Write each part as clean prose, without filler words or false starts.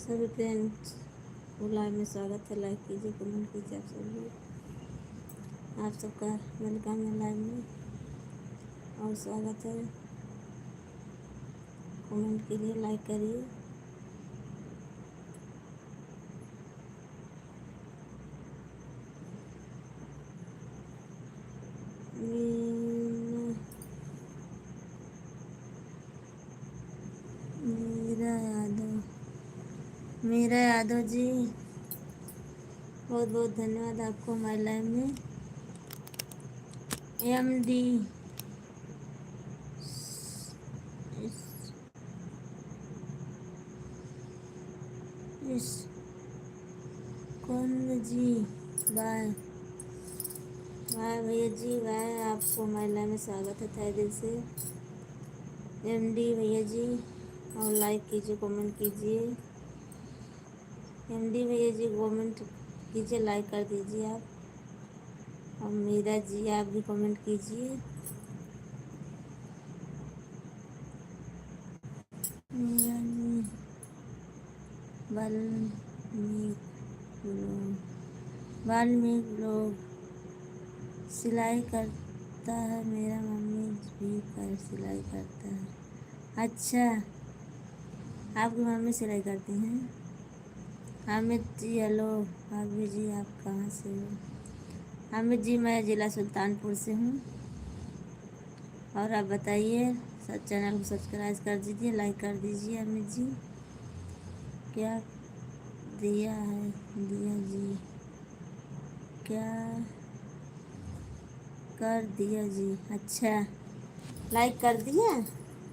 सभी फ्रेंड्स को लाइव में स्वागत है। लाइक कीजिए, कमेंट कीजिए। आप सभी आप सबका वेलकम है लाइव में और स्वागत है। कमेंट कीजिए, लाइक करिए। मीरा यादव जी, बहुत बहुत धन्यवाद आपको हमारे लाइव में। MD इस कुंद जी, बाय बाय भैया जी, बाय। आपको हमारे लाइव में स्वागत है तहे दिल से। MD भैया जी, और लाइक कीजिए, कमेंट कीजिए। MD भैया जी कमेंट कीजिए, लाइक कर दीजिए आप। और मीरा जी आप भी कमेंट कीजिए। मीरा जी, वाल्मीकि लोग सिलाई करता है। मेरा मम्मी भी कर सिलाई करता है। अच्छा, आपकी मम्मी सिलाई करती हैं। हामिद जी हेलो। भाभी जी आप कहाँ से हो? हामिद जी मैं ज़िला सुल्तानपुर से हूँ। और आप बताइए, सब चैनल को सब्सक्राइब कर दीजिए, लाइक कर दीजिए। हामिद जी क्या दिया है? दिया जी क्या कर दिया जी? अच्छा, लाइक कर दिया,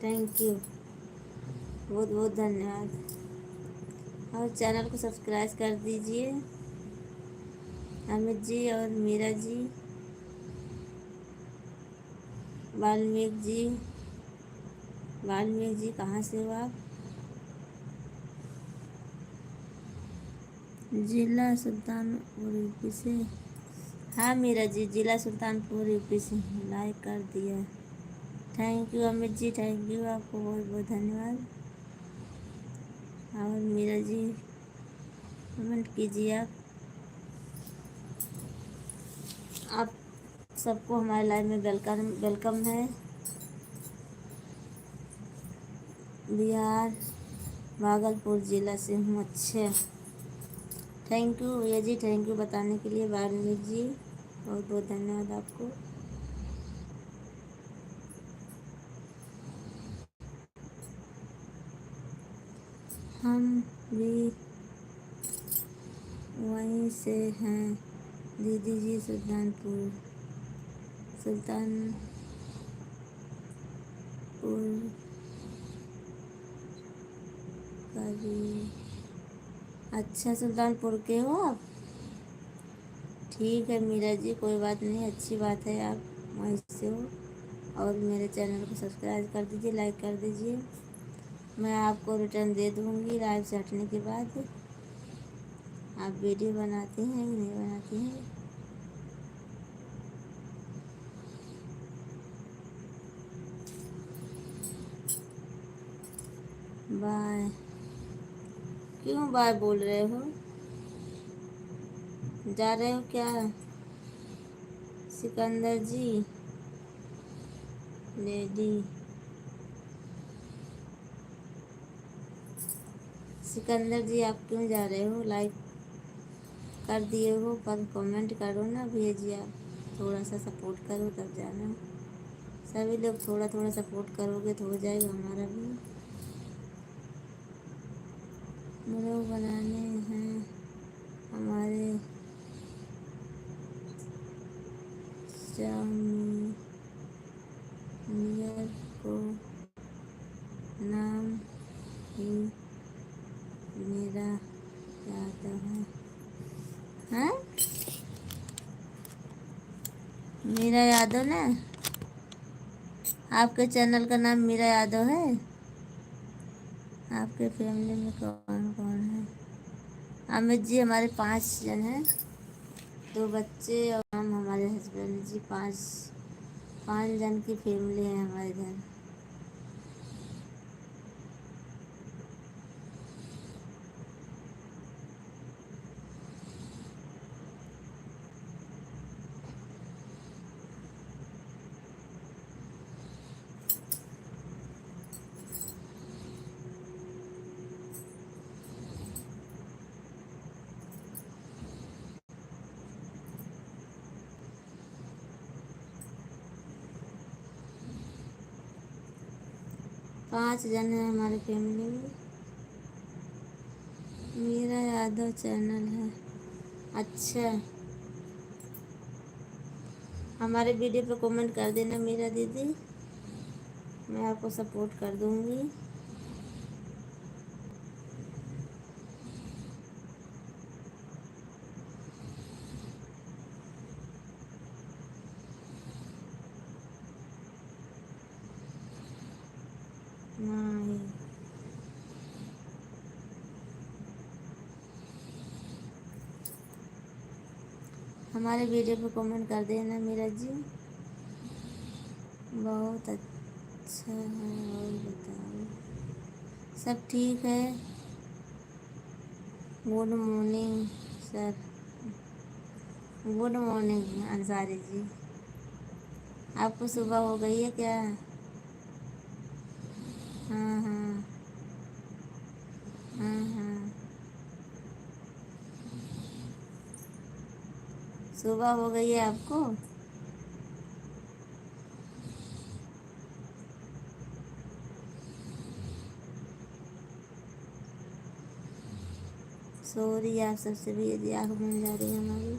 थैंक यू, बहुत बहुत धन्यवाद। और चैनल को सब्सक्राइब कर दीजिए। अमित जी और मीरा जी, वाल्मीकि जी कहाँ से हो आप? जिला सुल्तानपुर यूपी से। हाँ मीरा जी, जिला सुल्तानपुर यूपी से। लाइक कर दिया, thank you Amit ji, thank you, आपको बहुत बहुत धन्यवाद। और मीरा जी कमेंट कीजिए आप सबको हमारे लाइव में वेलकम वेलकम है। बिहार भागलपुर ज़िला से हूँ। अच्छा, थैंक यू भैया जी, थैंक यू बताने के लिए। वाल्मीकि जी बहुत बहुत धन्यवाद आपको। हम भी वहीं से हैं दीदी जी, सुल्तानपुर का भी। अच्छा, सुल्तानपुर के हो आप? ठीक है मीरा जी, कोई बात नहीं, अच्छी बात है, आप वहीं से हो। और मेरे चैनल को सब्सक्राइब कर दीजिए, लाइक कर दीजिए। मैं आपको रिटर्न दे दूँगी लाइव से हटने के बाद। आप वीडियो बनाती हैं कि नहीं बनाती हैं? बाय, क्यों बाय बोल रहे हो? जा रहे हो क्या सिकंदर जी? लेडी सिकंदर जी आप क्यों जा रहे हो? लाइक कर दिए हो पर कमेंट करो ना भैया जी। आप थोड़ा सा सपोर्ट करो तब जाना। सभी लोग थोड़ा थोड़ा सपोर्ट करोगे तो हो जाएगा हमारा भी। ब्लॉग बनाने हैं हमारे जूनियर को, नाम ही मेरा यादव है। हाँ, मीरा यादव ना? आपके चैनल का नाम मीरा यादव है? आपके फैमिली में कौन कौन है? अमित जी हमारे 5 जन हैं, 2 बच्चे और हम, हमारे हस्बैंड जी। 5 जन की फैमिली है हमारे घर। 5 जन है हमारे फैमिली में। मेरा यादव चैनल है। अच्छा, हमारे वीडियो पे कमेंट कर देना मेरा दीदी, मैं आपको सपोर्ट कर दूंगी। नहीं, हमारे वीडियो पे कमेंट कर देना मेरा जी। बहुत अच्छा है। और बताओ, सब ठीक है? Good morning sir. Good morning Ansari ji. आपको सुबह हो गई है क्या? हाँ हाँ हाँ हाँ, सुबह हो गई है आपको? सॉरी आप सबसे भी यदि आँख बन जा रही है हमारी।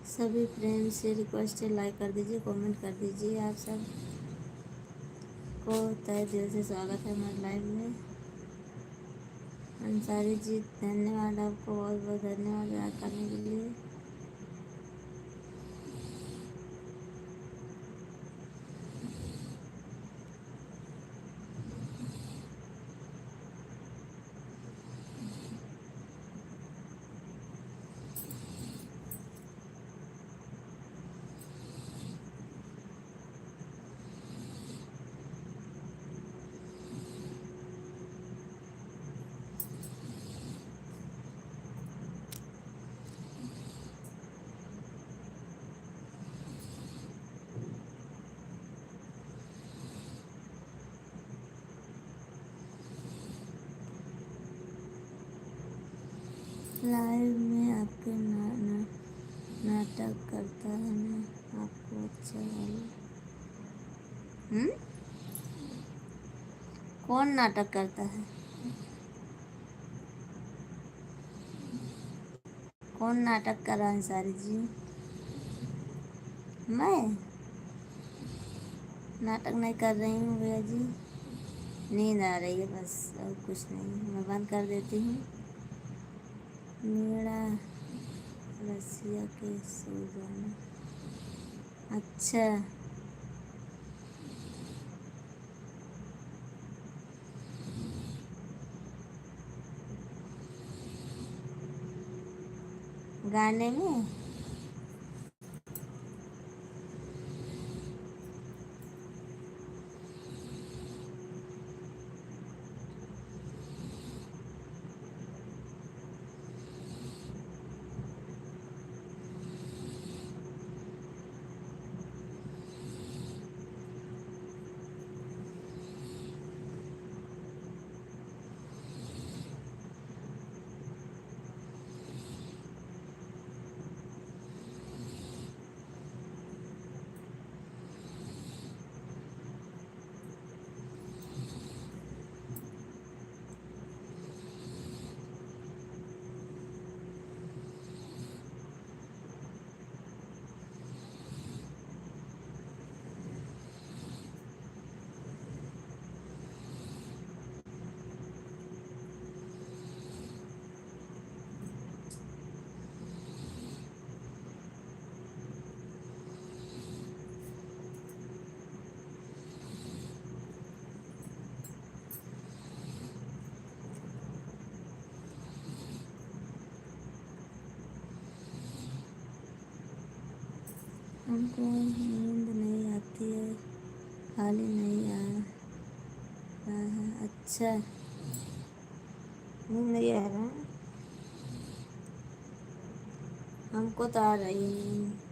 सभी फ्रेंड से रिक्वेस्ट है, लाइक कर दीजिए, कमेंट कर दीजिए। आप सब को तहे दिल से स्वागत है हमारे लाइव में। अंसारी जी धन्यवाद, आपको बहुत बहुत धन्यवाद याद करने के लिए। लाइव में आपके नाटक करता है ना, आपको अच्छा वाला। कौन नाटक करता है? कौन नाटक कर रहा है अंसारी जी? मैं नाटक नहीं कर रही हूँ भैया जी, नींद आ रही है बस, और कुछ नहीं। मैं बंद कर देती हूँ। मेरा रसिया के सो जाना। अच्छा, गाने में हमको नींद नहीं आती है, खाली नहीं आ रहा है। अच्छा, नींद नहीं आ रहा है, हमको तो आ रही है नींद।